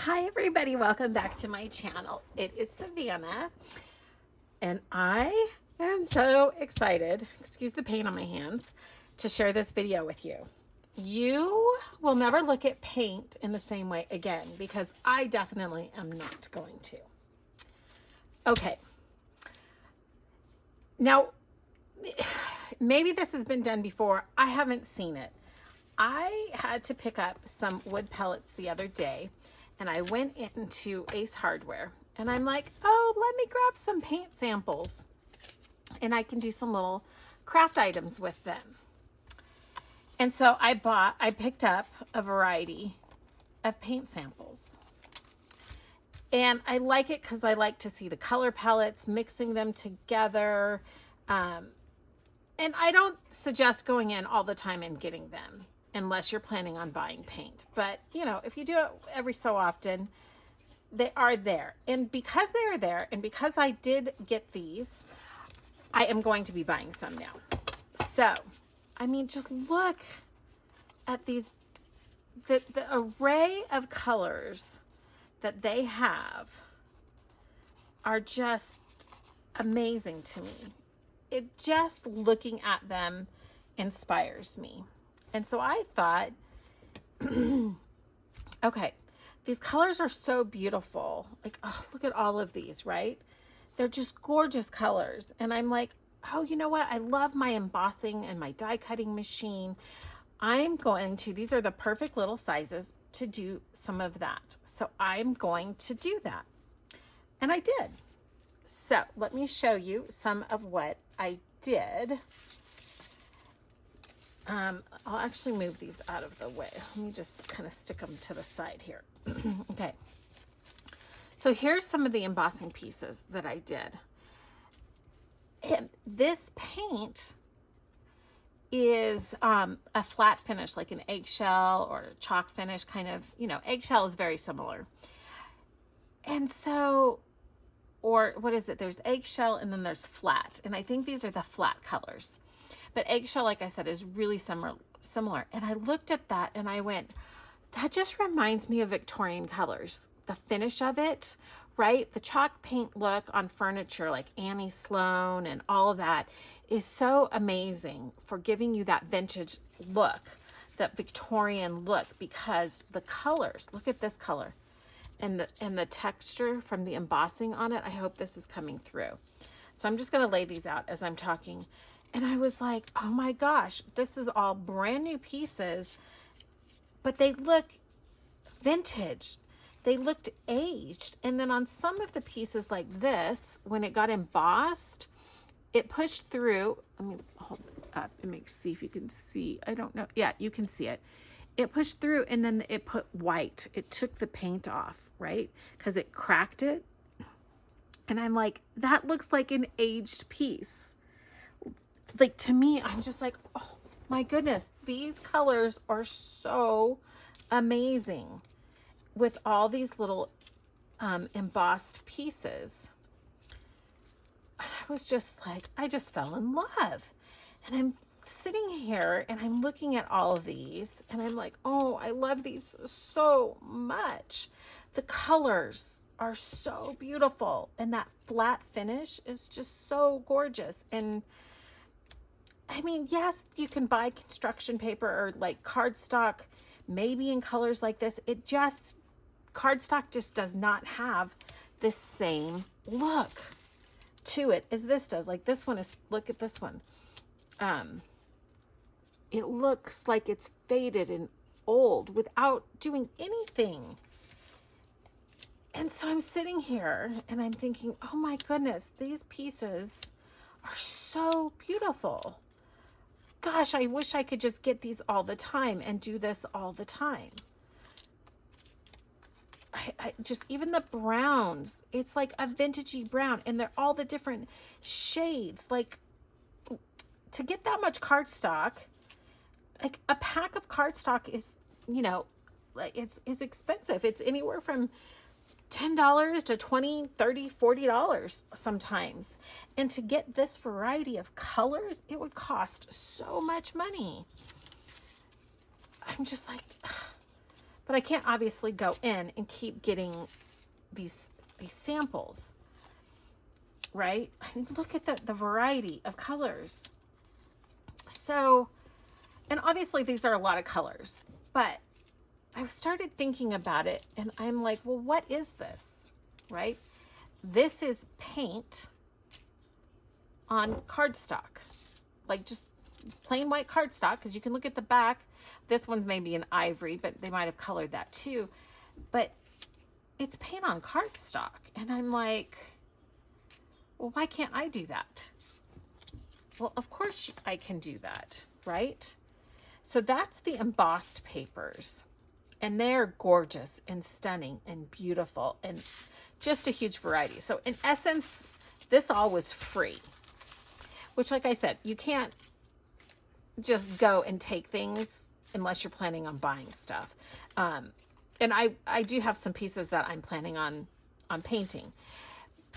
Hi everybody, welcome back to my channel. It is Savannah and I am so excited, excuse the paint on my hands, to share this video with you. You will never look at paint in the same way again because I definitely am not going to. Okay, now maybe this has been done before. I haven't seen it. I had to pick up some wood pellets the other day and I went into Ace Hardware and I'm like, oh, let me grab some paint samples and I can do some little craft items with them. And so I picked up a variety of paint samples. And I like it because I like to see the color palettes, mixing them together. And I don't suggest going in all the time and getting them unless you're planning on buying paint. But, you know, if you do it every so often, they are there. And because they are there, and because I did get these, I am going to be buying some now. So, I mean, just look at these, the array of colors that they have are just amazing to me. It just looking at them inspires me. And so I thought, okay, these colors are so beautiful. Like, oh, look at all of these, right? They're just gorgeous colors. And I'm like, oh, you know what? I love my embossing and my die cutting machine. I'm going to, these are the perfect little sizes to do some of that. So I'm going to do that. And I did. So let me show you some of what I did. I'll actually move these out of the way. Let me just kind of stick them to the side here. Okay. So here's some of the embossing pieces that I did. And this paint is a flat finish, like an eggshell or a chalk finish kind of, you know, eggshell is very similar. And so, or what is it? There's eggshell and then there's flat. And I think these are the flat colors. But eggshell, like I said, is really similar. And I looked at that and I went, that just reminds me of Victorian colors. The finish of it, right? The chalk paint look on furniture like Annie Sloan and all of that is so amazing for giving you that vintage look, that Victorian look, because the colors, look at this color and the texture from the embossing on it. I hope this is coming through. So I'm just going to lay these out as I'm talking. And I was like, oh my gosh, this is all brand new pieces, but they look vintage. They looked aged. And then on some of the pieces like this, when it got embossed, it pushed through. Let me hold it up and see if you can see. I don't know. Yeah, you can see it. It pushed through and then it put white. It took the paint off, right? Because it cracked it. And I'm like, that looks like an aged piece. Like, to me, I'm just like, oh my goodness, these colors are so amazing with all these little embossed pieces. And I was just like, I just fell in love. And I'm sitting here and I'm looking at all of these and I'm like, oh, I love these so much. The colors are so beautiful and that flat finish is just so gorgeous. And I mean, yes, you can buy construction paper or like cardstock, maybe in colors like this. Cardstock just does not have the same look to it as this does. Like this one is, look at this one. It looks like it's faded and old without doing anything. And so I'm sitting here and I'm thinking, oh my goodness, these pieces are so beautiful. Gosh, I wish I could just get these all the time and do this all the time. I just, even the browns, it's like a vintagey brown and they're all the different shades. Like, to get that much cardstock, like a pack of cardstock is, you know, is expensive. It's anywhere from $10 to $20, $30, $40 sometimes. And to get this variety of colors, it would cost so much money. I'm just like, but I can't obviously go in and keep getting these samples, right? I mean, look at the variety of colors. So, and obviously these are a lot of colors, but I started thinking about it and I'm like, well, what is this, right? This is paint on cardstock, like just plain white cardstock, because you can look at the back. This one's maybe an ivory, but they might have colored that too. But it's paint on cardstock. And I'm like, well, why can't I do that? Well, of course I can do that, right? So that's the embossed papers. And they're gorgeous and stunning and beautiful and just a huge variety. So in essence, this all was free, which, like I said, you can't just go and take things unless you're planning on buying stuff. And I do have some pieces that I'm planning on painting.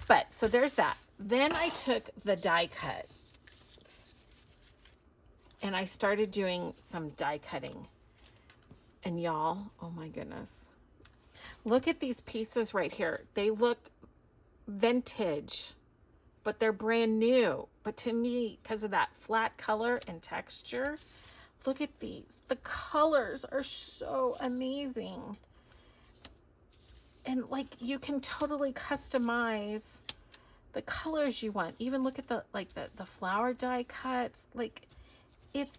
But so there's that. Then I took the die cuts and I started doing some die cutting. And y'all, oh my goodness. Look at these pieces right here. They look vintage, but they're brand new. But to me, because of that flat color and texture, look at these. The colors are so amazing. And like, you can totally customize the colors you want. Even look at the flower die cuts. Like,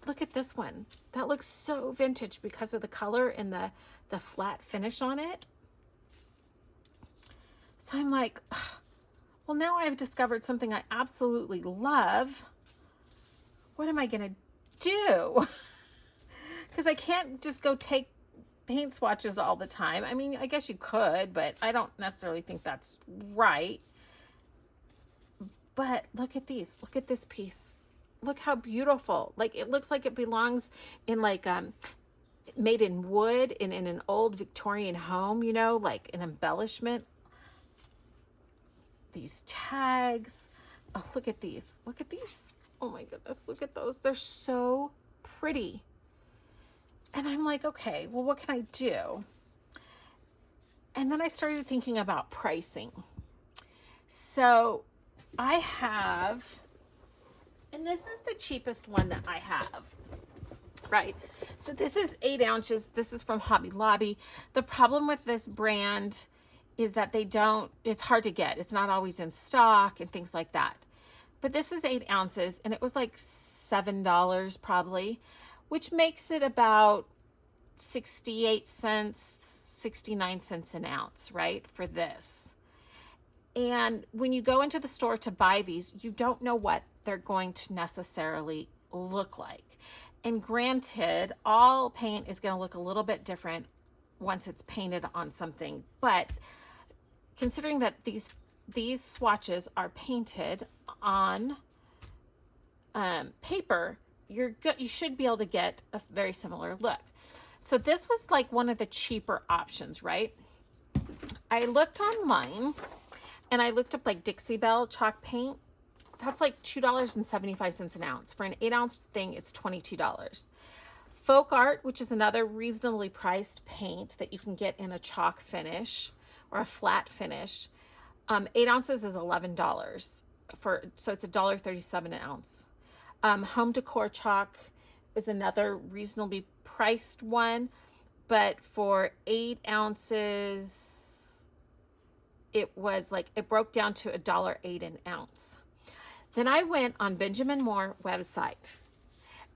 look at this one. That looks so vintage because of the color and the flat finish on it. So I'm like, well, now I've discovered something I absolutely love. What am I going to do? Because I can't just go take paint swatches all the time. I mean, I guess you could, but I don't necessarily think that's right. But look at these. Look at this piece. Look how beautiful. Like, it looks like it belongs in like made in wood in an old Victorian home, you know, like an embellishment. These tags. Oh, look at these. Look at these. Oh my goodness. Look at those. They're so pretty. And I'm like, okay, well, what can I do? And then I started thinking about pricing. So I have, and this is the cheapest one that I have, right? So this is 8 ounces. This is from Hobby Lobby. The problem with this brand is that it's hard to get. It's not always in stock and things like that. But this is 8 ounces and it was like $7 probably, which makes it about 68 cents, 69 cents an ounce, right? For this. And when you go into the store to buy these, you don't know what they're going to necessarily look like. And granted, all paint is going to look a little bit different once it's painted on something. But considering that these swatches are painted on paper, you should be able to get a very similar look. So this was like one of the cheaper options, right? I looked online and I looked up like Dixie Belle chalk paint. That's like $2.75 an ounce. For an 8 ounce thing, it's $22. Folk Art, which is another reasonably priced paint that you can get in a chalk finish or a flat finish. 8 ounces is $11 so it's $1.37 an ounce. Home Decor chalk is another reasonably priced one, but for 8 ounces, it broke down to $1.08 an ounce. Then I went on Benjamin Moore website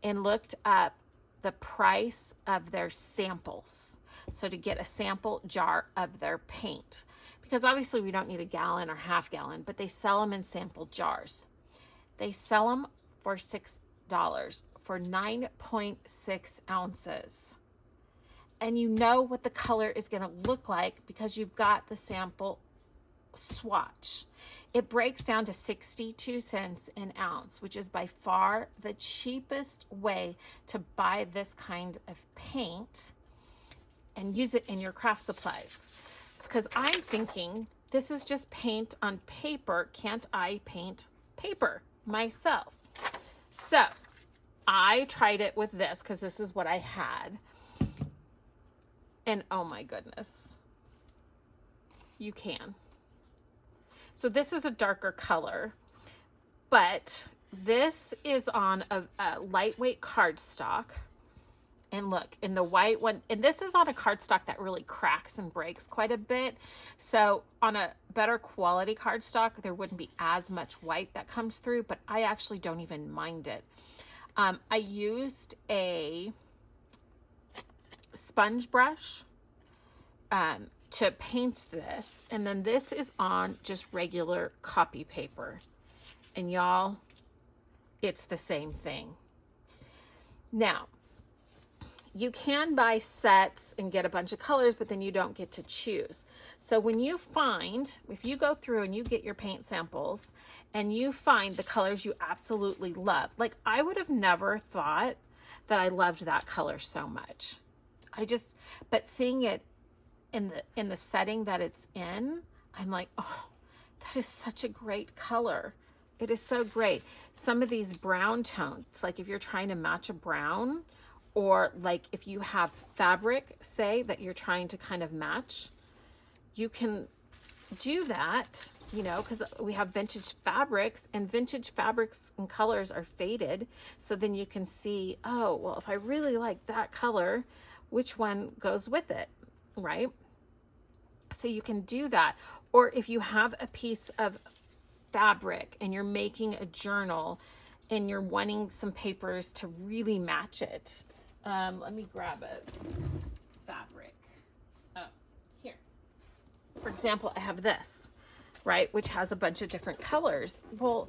and looked up the price of their samples. So to get a sample jar of their paint, because obviously we don't need a gallon or half gallon, but they sell them in sample jars. They sell them for $6 for 9.6 ounces. And you know what the color is going to look like because you've got the sample swatch. It breaks down to 62 cents an ounce, which is by far the cheapest way to buy this kind of paint and use it in your craft supplies. Because I'm thinking, this is just paint on paper. Can't I paint paper myself? So I tried it with this because this is what I had. And oh my goodness, you can. So this is a darker color, but this is on a lightweight cardstock. And look, in the white one, and this is on a cardstock that really cracks and breaks quite a bit. So on a better quality cardstock, there wouldn't be as much white that comes through, but I actually don't even mind it. I used a sponge brush to paint this, and then this is on just regular copy paper. And y'all, it's the same thing. Now, you can buy sets and get a bunch of colors, but then you don't get to choose. So when you find, if you go through and you get your paint samples and you find the colors you absolutely love, like I would have never thought that I loved that color so much. But seeing it in the setting that it's in, I'm like, oh, that is such a great color. It is so great. Some of these brown tones, like if you're trying to match a brown, or like if you have fabric, say, that you're trying to kind of match, you can do that, you know, because we have vintage fabrics, and vintage fabrics and colors are faded. So then you can see, oh, well, if I really like that color, which one goes with it, right? So you can do that. Or if you have a piece of fabric and you're making a journal and you're wanting some papers to really match it. Let me grab a fabric. Oh, here. For example, I have this, right, which has a bunch of different colors. Well,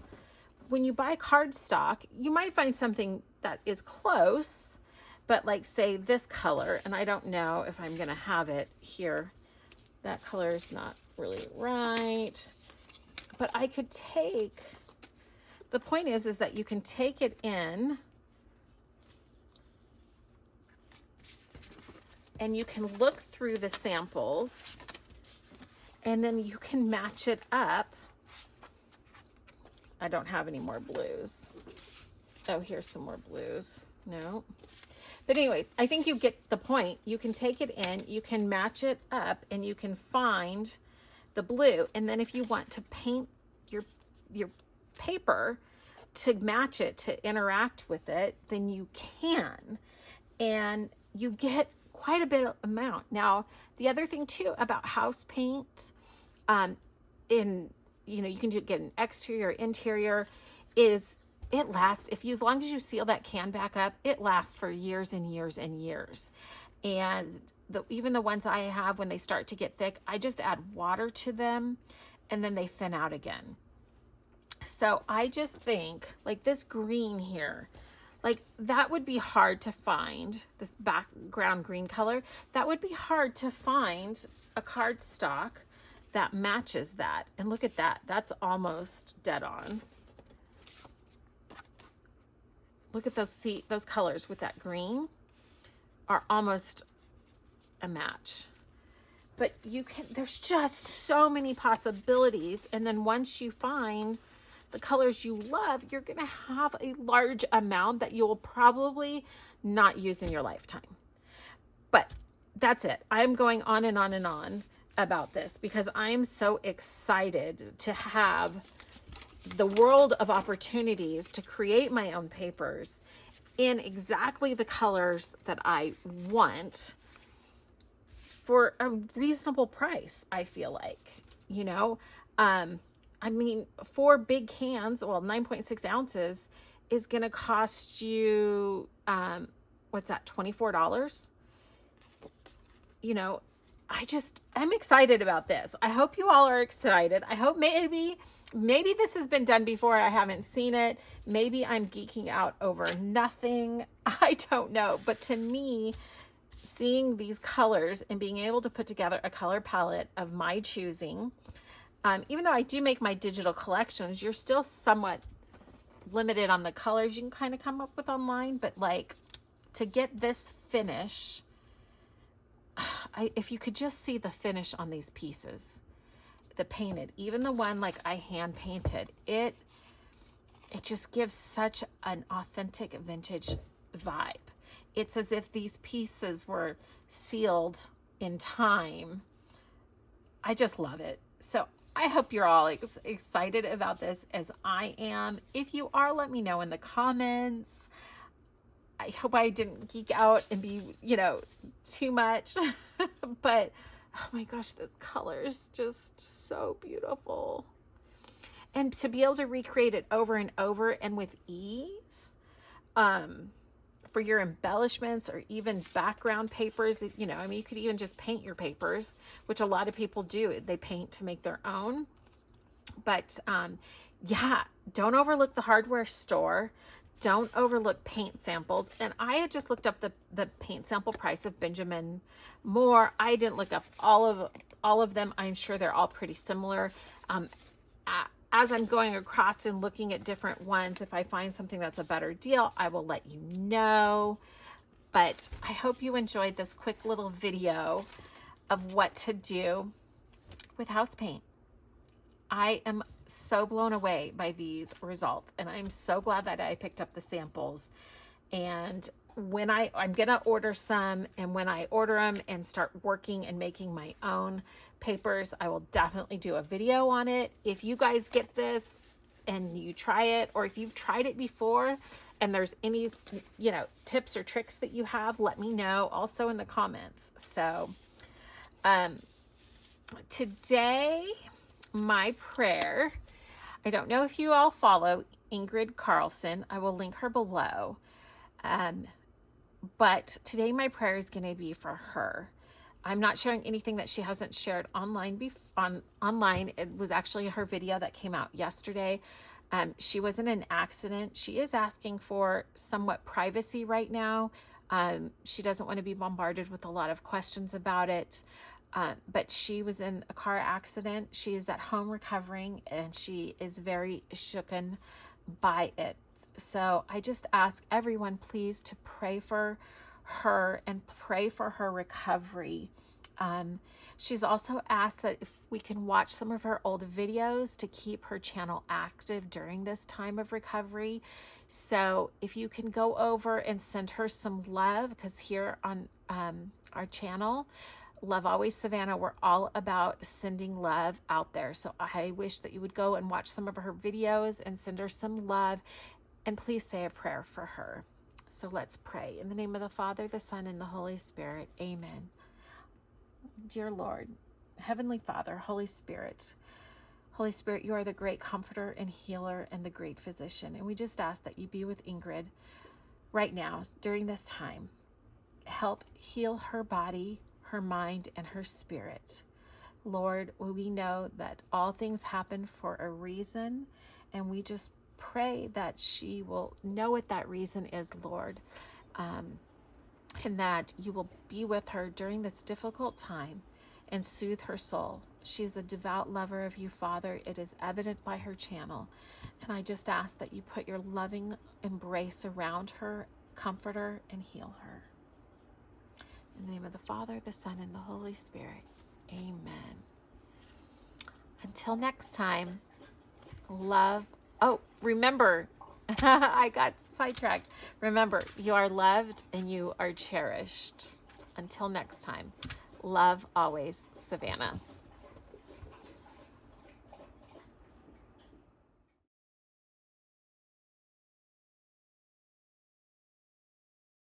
when you buy cardstock, you might find something that is close, but like say this color, and I don't know if I'm going to have it here. That color is not really right, but I could take, the point is that you can take it in and you can look through the samples and then you can match it up. I don't have any more blues. Oh, here's some more blues. No. But anyways, I think you get the point. You can take it in, you can match it up, and you can find the blue. And then if you want to paint your paper to match it, to interact with it, then you can. And you get quite a bit of amount. Now, the other thing too about house paint, you can get an exterior, interior, is it lasts, as long as you seal that can back up, it lasts for years and years and years. And even the ones I have, when they start to get thick, I just add water to them and then they thin out again. So I just think like this green here, like that would be hard to find, this background green color, that would be hard to find a cardstock that matches that. And look at that, that's almost dead on. Look at those colors with that green are almost a match. But there's just so many possibilities. And then once you find the colors you love, you're going to have a large amount that you will probably not use in your lifetime. But that's it. I'm going on and on and on about this because I'm so excited to have the world of opportunities to create my own papers in exactly the colors that I want for a reasonable price, I feel like, you know. I mean, 4 big cans, well, 9.6 ounces is going to cost you, what's that, $24? You know, I'm excited about this. I hope you all are excited. I hope maybe this has been done before. I haven't seen it. Maybe I'm geeking out over nothing. I don't know. But to me, seeing these colors and being able to put together a color palette of my choosing, even though I do make my digital collections, you're still somewhat limited on the colors you can kind of come up with online. But like to get this finish, if you could just see the finish on these pieces, the painted, even the one like I hand painted, it just gives such an authentic vintage vibe. It's as if these pieces were sealed in time. I just love it. So I hope you're all excited about this as I am. If you are, let me know in the comments. I hope I didn't geek out and be, you know, too much. But, oh my gosh, this color is just so beautiful. And to be able to recreate it over and over and with ease, for your embellishments or even background papers, you know, I mean, you could even just paint your papers, which a lot of people do. They paint to make their own. But yeah, don't overlook the hardware store. Don't overlook paint samples. And I had just looked up the paint sample price of Benjamin Moore. I didn't look up all of them. I'm sure they're all pretty similar. As I'm going across and looking at different ones, if I find something that's a better deal, I will let you know. But I hope you enjoyed this quick little video of what to do with house paint. I am so blown away by these results, and I'm so glad that I picked up the samples. And when I'm gonna order some, and when I order them and start working and making my own papers, I will definitely do a video on it. If you guys get this and you try it, or if you've tried it before and there's any, you know, tips or tricks that you have, let me know also in the comments. So today, my prayer, I don't know if you all follow Ingrid Carlson. I will link her below. But today my prayer is going to be for her. I'm not sharing anything that she hasn't shared online. Online. It was actually her video that came out yesterday. She was in an accident. She is asking for somewhat privacy right now. She doesn't want to be bombarded with a lot of questions about it. But she was in a car accident. She is at home recovering, and she is very shooken by it. So I just ask everyone, please, to pray for her and pray for her recovery. She's also asked that if we can watch some of her old videos to keep her channel active during this time of recovery. So if you can go over and send her some love, because here on our channel, Love Always Savannah, we're all about sending love out there. So I wish that you would go and watch some of her videos and send her some love, and please say a prayer for her. So let's pray. In the name of the Father, the Son, and the Holy Spirit. Amen. Dear Lord, Heavenly Father, Holy Spirit, you are the great comforter and healer and the great physician. And we just ask that you be with Ingrid right now during this time. Help heal her body, her mind, and her spirit. Lord, we know that all things happen for a reason, and we just pray that she will know what that reason is, Lord, and that you will be with her during this difficult time and soothe her soul. She's a devout lover of you, Father. It is evident by her channel, and I just ask that you put your loving embrace around her, comfort her, and heal her. In the name of the Father, the Son, and the Holy Spirit. Amen. Until next time, love. Oh, remember, I got sidetracked. Remember, you are loved and you are cherished. Until next time, love always, Savannah.